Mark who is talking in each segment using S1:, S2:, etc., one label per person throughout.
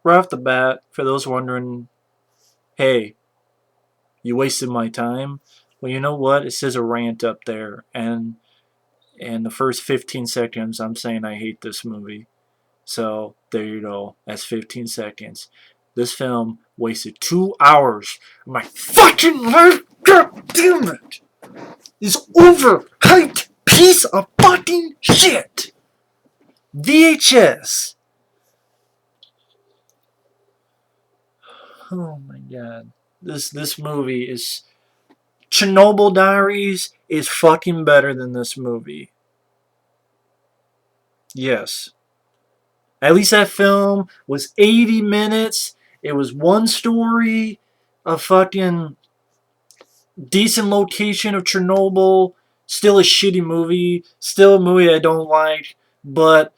S1: right off the bat, for those wondering, hey, you wasted my time. Well, you know what? It says a rant up there, and in the first 15 seconds, I'm saying I hate this movie. So there you go. That's 15 seconds. This film wasted 2 hours of my fucking life. God damn it! This overhyped piece of fucking shit. VHS. Oh my god. This movie is Chernobyl Diaries is fucking better than this movie. Yes. At least that film was 80 minutes. It was one story, a fucking decent location of Chernobyl. Still a shitty movie. Still a movie I don't like. But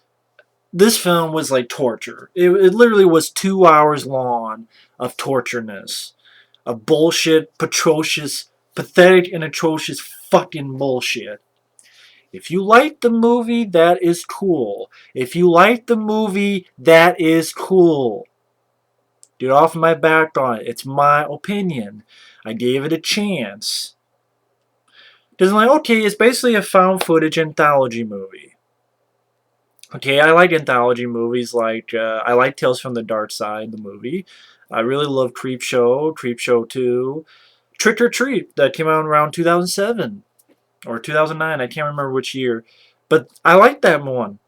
S1: this film was like torture. It literally was 2 hours long of tortureness. Of bullshit, atrocious, pathetic, and atrocious fucking bullshit. If you like the movie, that is cool. If you like the movie, that is cool. Get off my back on it. It's my opinion. I gave it a chance. Because I'm like, okay, it's basically a found footage anthology movie. Okay, I like anthology movies. Like I like Tales from the Dark Side, the movie. I really love Creep Show 2, Trick or Treat that came out around 2007 or 2009. I can't remember which year, but I like that one.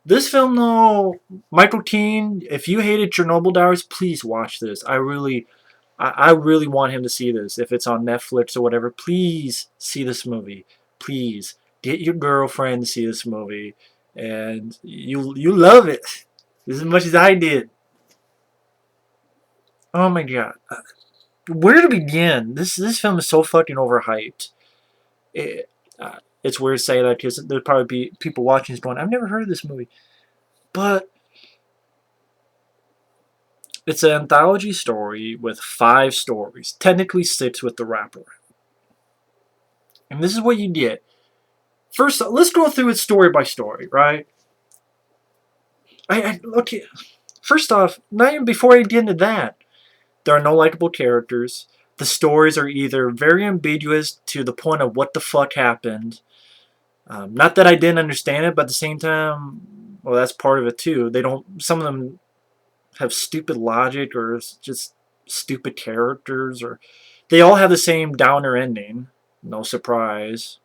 S1: This film, though, Michael Keane, if you hated Chernobyl Diaries, please watch this. I really want him to see this. If it's on Netflix or whatever, please see this movie. Please get your girlfriend to see this movie, and you love it as much as I did. Oh my god, where to begin? This film is so fucking overhyped. It, it's weird to say that because there'd probably be people watching this going, "I've never heard of this movie," but it's an anthology story with 5 stories, technically 6 with the wraparound. And this is what you get. First, let's go through it story by story, right? Okay. First off, not even before I get into that, there are no likable characters. The stories are either very ambiguous to the point of what the fuck happened. Not that I didn't understand it, but at the same time, well, that's part of it too. They don't. Some of them have stupid logic or just stupid characters, or they all have the same downer ending. No surprise.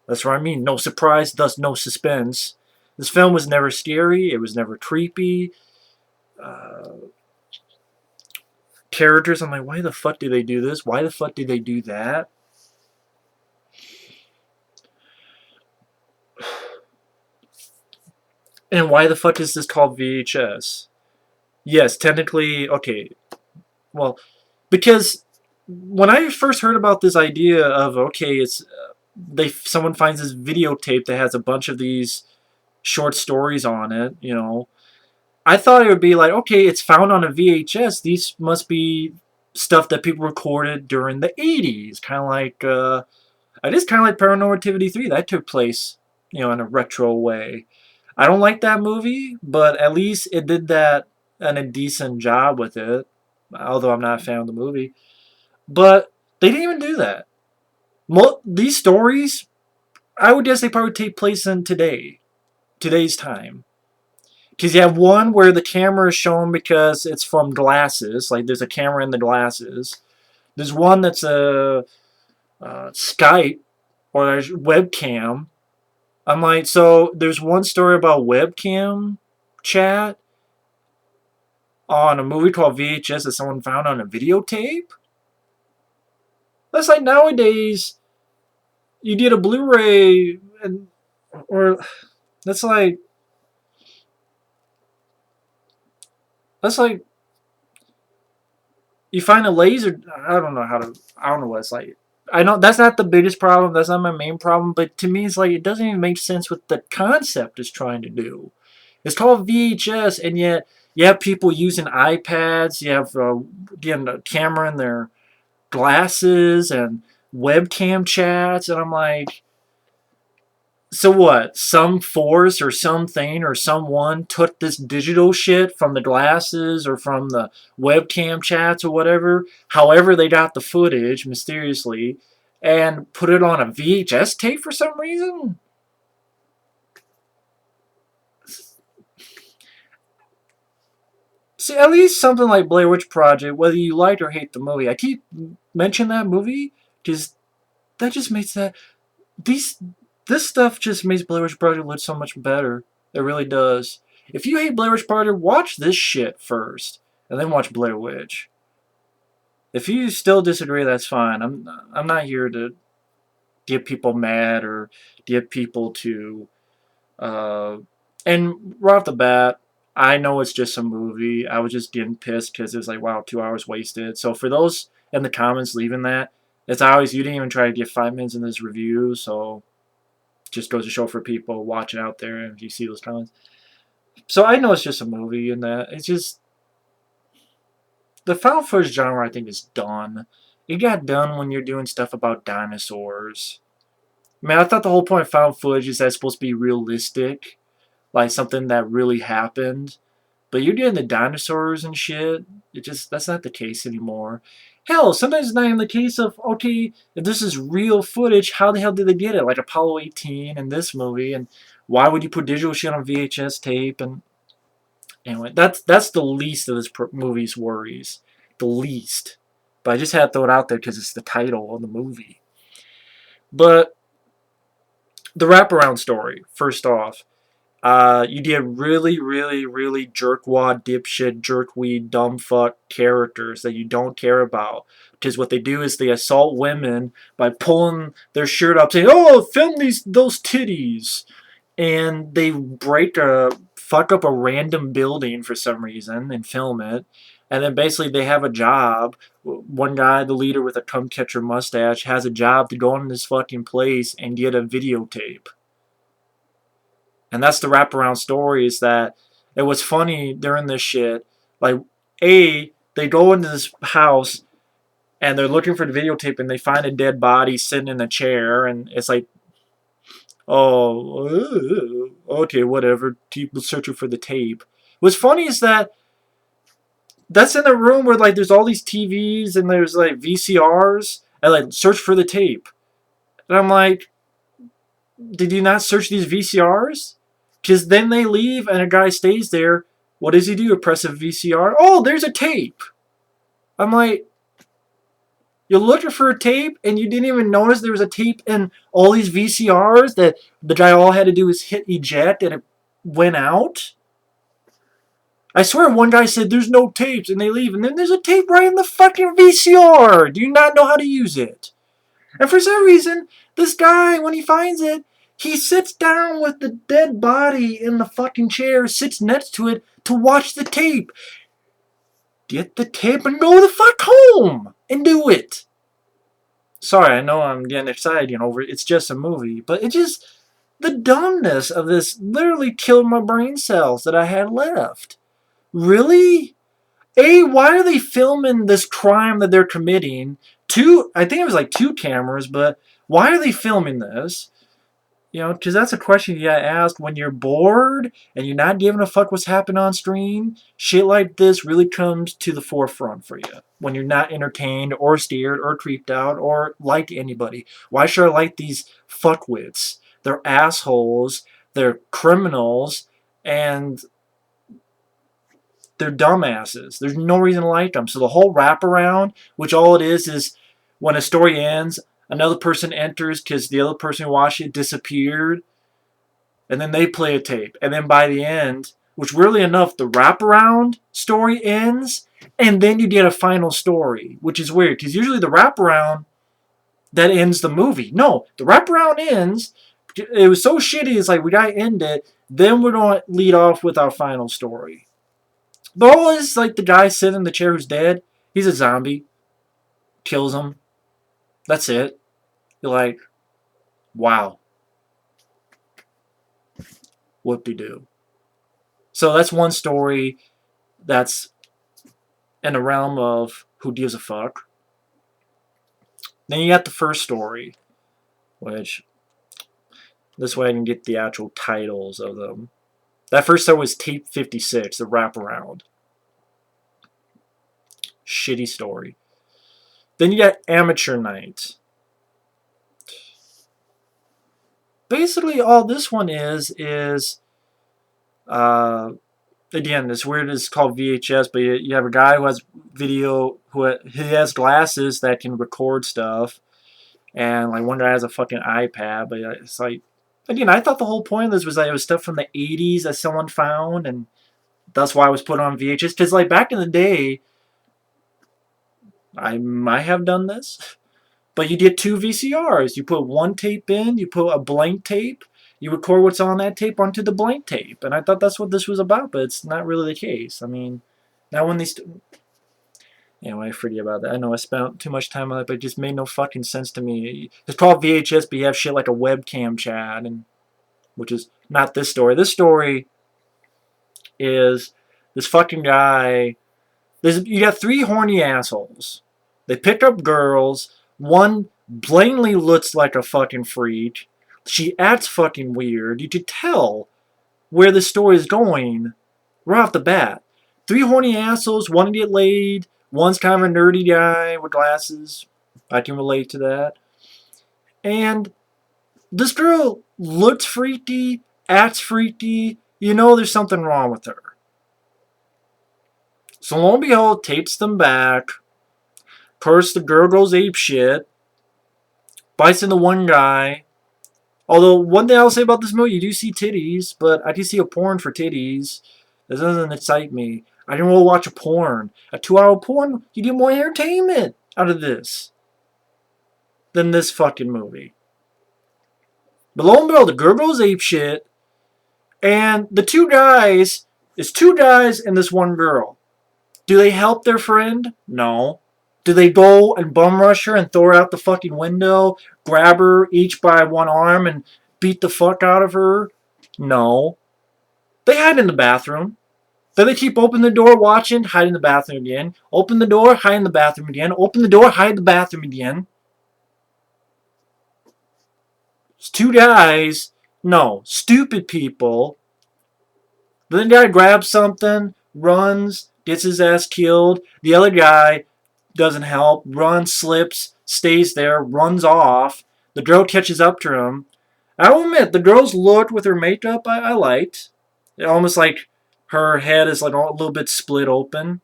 S1: That's what I mean. No surprise, thus no suspense. This film was never scary. It was never creepy. Uh, Characters, I'm like, why the fuck do they do this? Why the fuck do they do that? And why the fuck is this called VHS? Yes, technically, okay. Well, because when I first heard about this idea of okay, it's someone finds this videotape that has a bunch of these short stories on it, I thought it would be like, okay, it's found on a VHS. These must be stuff that people recorded during the 80s. Kind of like, it is kind of like Paranormal Activity 3. That took place, in a retro way. I don't like that movie, but at least it did that and a decent job with it. Although I'm not a fan of the movie. But they didn't even do that. These stories, I would guess they probably take place in today's time. Because you have one where the camera is shown because it's from glasses, like there's a camera in the glasses. There's one that's a Skype or a webcam. I'm like, so there's one story about webcam chat on a movie called VHS that someone found on a videotape? That's like nowadays you get a Blu-ray or that's like you find a laser. I don't know what it's like. I know that's not the biggest problem. That's not my main problem. But to me, it's like it doesn't even make sense what the concept is trying to do. It's called VHS, and yet you have people using iPads. You have getting a camera in their glasses and webcam chats, and I'm like, So what? Some force or something or someone took this digital shit from the glasses or from the webcam chats or whatever, however they got the footage mysteriously, and put it on a VHS tape for some reason? See, at least something like Blair Witch Project, whether you like or hate the movie, I keep mentioning that movie because that just makes that these this stuff just makes Blair Witch Project look so much better. It really does. If you hate Blair Witch Project, watch this shit first, and then watch Blair Witch. If you still disagree, that's fine. I'm not here to get people mad or get people to. Uh, and right off the bat, I know it's just a movie. I was just getting pissed because it was like, wow, 2 hours wasted. So for those in the comments leaving that, it's always you didn't even try to get 5 minutes in this review, so just goes to show for people watching out there if you see those comments. So I know it's just a movie and that it's just the found footage genre I think is done. It got done when you're doing stuff about dinosaurs. I mean, I thought the whole point of found footage is that it's supposed to be realistic, like something that really happened. But you're getting the dinosaurs and shit. It just that's not the case anymore. Hell, sometimes it's not even the case of okay, if this is real footage, how the hell did they get it? Like Apollo 18 and this movie, and why would you put digital shit on VHS tape? And anyway, that's the least of this movie's worries, the least. But I just had to throw it out there because it's the title of the movie. But the wraparound story, first off. You get really, really, really jerkwad, dipshit, jerkweed, dumbfuck characters that you don't care about. Because what they do is they assault women by pulling their shirt up, saying, "Oh, film those titties," and they fuck up a random building for some reason and film it. And then basically they have a job. One guy, the leader with a cum catcher mustache, has a job to go in this fucking place and get a videotape. And that's the wraparound story is that it was funny during this shit. Like, they go into this house and they're looking for the videotape and they find a dead body sitting in a chair and it's like, oh, okay, whatever. People searching for the tape. What's funny is that that's in a room where like there's all these TVs and there's like VCRs and like search for the tape. And I'm like, did you not search these VCRs? Because then they leave and a guy stays there. What does he do? Press a VCR. Oh, there's a tape. I'm like, you're looking for a tape and you didn't even notice there was a tape in all these VCRs that the guy all had to do was hit eject and it went out? I swear one guy said there's no tapes and they leave and then there's a tape right in the fucking VCR. Do you not know how to use it? And for some reason, this guy, when he finds it, he sits down with the dead body in the fucking chair, sits next to it to watch the tape. Get the tape and go the fuck home and do it. Sorry, I know I'm getting excited over it. It's just a movie. But it just, the dumbness of this literally killed my brain cells that I had left. Really? Why are they filming this crime that they're committing? I think it was like 2 cameras, but why are they filming this? You know, because that's a question you gotta ask when you're bored and you're not giving a fuck what's happening on screen. Shit like this really comes to the forefront for you when you're not entertained or scared or creeped out or like anybody. Why should I like these fuckwits? They're assholes, they're criminals, and they're dumbasses. There's no reason to like them. So the whole wraparound, which all it is when a story ends, another person enters because the other person who watched it disappeared, and then they play a tape. And then by the end, which weirdly enough, the wraparound story ends, and then you get a final story, which is weird because usually the wraparound that ends the movie. No, the wraparound ends. It was so shitty. It's like we gotta end it. Then we're gonna lead off with our final story. The whole is like the guy sitting in the chair who's dead. He's a zombie. Kills him. That's it. You're like, wow. Whoop-de-doo. So that's one story that's in the realm of who gives a fuck. Then you got the first story, which This way I can get the actual titles of them. That first story was Tape 56, the wraparound. Shitty story. Then you got Amateur Night. Basically, all this one is again, it's weird. It's called VHS, but you have a guy who has video, he has glasses that can record stuff, and like one guy has a fucking iPad. But it's like, again, I thought the whole point of this was that it was stuff from the '80s that someone found, and that's why it was put on VHS. Because like back in the day, I might have done this. But you did 2 VCRs. You put one tape in, you put a blank tape, you record what's on that tape onto the blank tape. And I thought that's what this was about, but it's not really the case. I mean, now when these... Anyway, I forget about that. I know I spent too much time on it, but it just made no fucking sense to me. It's called VHS, but you have shit like a webcam chat, and which is not this story. This story is this fucking guy... You got 3 horny assholes. They pick up girls. One blatantly looks like a fucking freak. She acts fucking weird. You could tell where the story is going right off the bat. 3 horny assholes, one to get laid. One's kind of a nerdy guy with glasses. I can relate to that. And this girl looks freaky, acts freaky. You know there's something wrong with her. So lo and behold, takes them back. Of course, the girl goes apeshit. Bites into one guy. Although, one thing I'll say about this movie, you do see titties, but I do see a porn for titties. That doesn't excite me. I didn't want to watch a porn. A 2-hour porn, you get more entertainment out of this than this fucking movie. But lo and behold, the girl goes apeshit, and the 2 guys, it's 2 guys and this one girl. Do they help their friend? No. Do they go and bum rush her and throw her out the fucking window, grab her each by one arm and beat the fuck out of her? No. They hide in the bathroom. Then they keep opening the door, watching, hide in the bathroom again. Open the door, hide in the bathroom again. Open the door, hide in the bathroom again. It's 2 guys. No. Stupid people. Then the guy grabs something, runs, gets his ass killed. The other guy doesn't help, runs, slips, stays there, runs off. The girl catches up to him. I will admit, the girl's look with her makeup I liked. Almost like her head is like a little bit split open.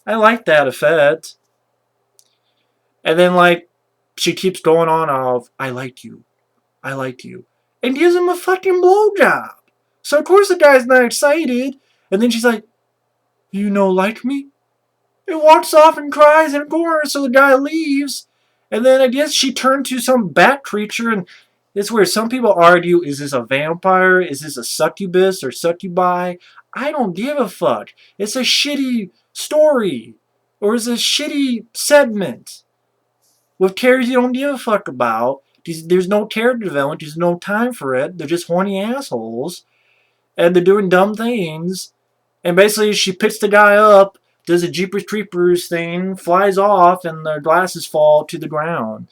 S1: I like that effect. And then like she keeps going on of, I liked you. I liked you. And gives him a fucking blowjob. So of course the guy's not excited. And then she's like, you no like me? And walks off and cries in a corner, so the guy leaves. And then I guess she turned to some bat creature, and it's where some people argue, is this a vampire? Is this a succubus or succubi? I don't give a fuck. It's a shitty story. Or it's a shitty segment with characters you don't give a fuck about. There's no character development. There's no time for it. They're just horny assholes. And they're doing dumb things. And basically she picks the guy up, does a Jeepers Creepers thing, flies off, and their glasses fall to the ground.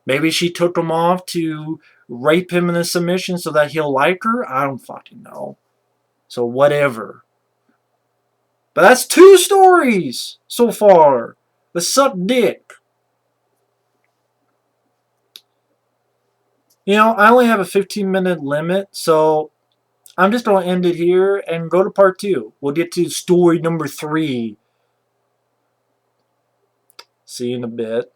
S1: Maybe she took them off to rape him in a submission so that he'll like her? I don't fucking know. So whatever. But that's 2 stories so far. The suck dick. You know, I only have a 15-minute limit, so I'm just going to end it here and go to part 2. We'll get to story number 3. See you in a bit.